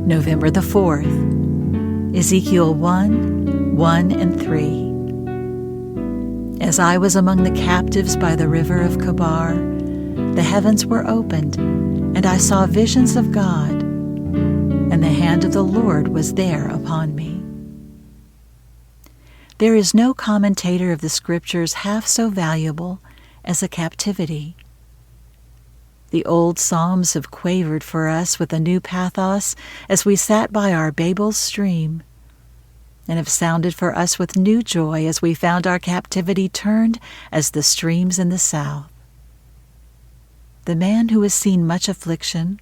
November the 4th, Ezekiel 1:1 and 3. As I was among the captives by the river of Chebar, the heavens were opened, and I saw visions of God, and the hand of the Lord was there upon me. There is no commentator of the Scriptures half so valuable as a captivity. The old Psalms have quavered for us with a new pathos as we sat by our Babel's stream, and have sounded for us with new joy as we found our captivity turned as the streams in the south. The man who has seen much affliction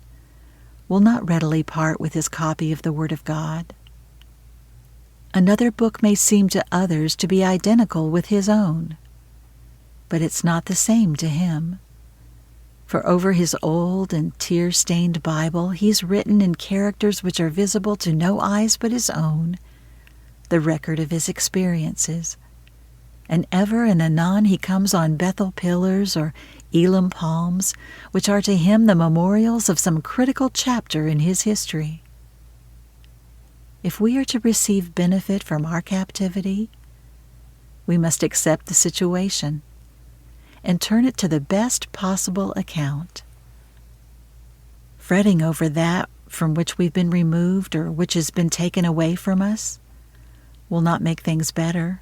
will not readily part with his copy of the Word of God. Another book may seem to others to be identical with his own, but it's not the same to him. For over his old and tear-stained Bible, he's written in characters which are visible to no eyes but his own, the record of his experiences. And ever and anon he comes on Bethel pillars or Elim palms, which are to him the memorials of some critical chapter in his history. If we are to receive benefit from our captivity, we must accept the situation and turn it to the best possible account. Fretting over that from which we've been removed or which has been taken away from us will not make things better,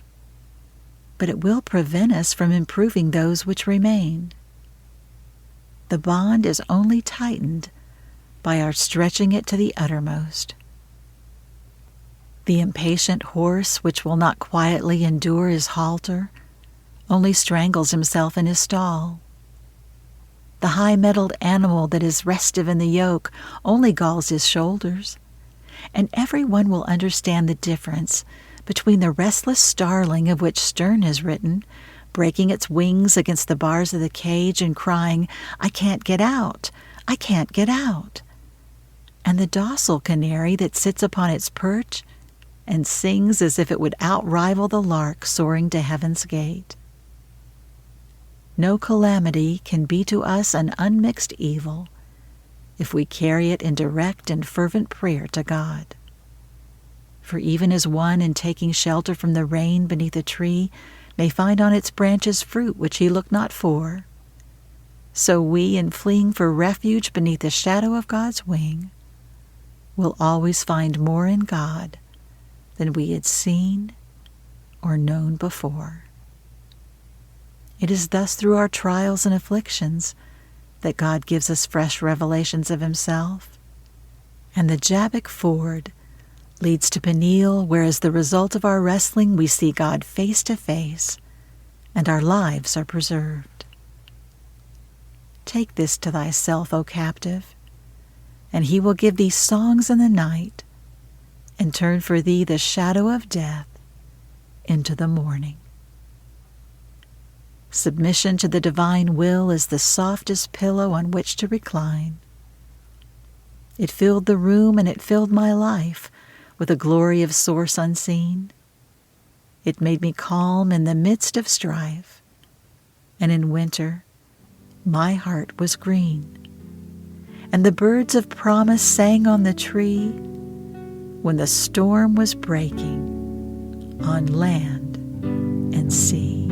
but it will prevent us from improving those which remain. The bond is only tightened by our stretching it to the uttermost. The impatient horse which will not quietly endure his halter only strangles himself in his stall. The high-mettled animal that is restive in the yoke only galls his shoulders, and everyone will understand the difference between the restless starling of which Sterne has written, breaking its wings against the bars of the cage and crying, "I can't get out, I can't get out," and the docile canary that sits upon its perch and sings as if it would outrival the lark soaring to heaven's gate. No calamity can be to us an unmixed evil if we carry it in direct and fervent prayer to God. For even as one in taking shelter from the rain beneath a tree may find on its branches fruit which he looked not for, so we in fleeing for refuge beneath the shadow of God's wing will always find more in God than we had seen or known before. It is thus through our trials and afflictions that God gives us fresh revelations of himself, and the Jabbok ford leads to Peniel, where as the result of our wrestling we see God face to face, and our lives are preserved. Take this to thyself, O captive, and he will give thee songs in the night, and turn for thee the shadow of death into the morning. Submission to the divine will is the softest pillow on which to recline. It filled the room and it filled my life with a glory of source unseen. It made me calm in the midst of strife, and in winter my heart was green, and the birds of promise sang on the tree when the storm was breaking on land and sea.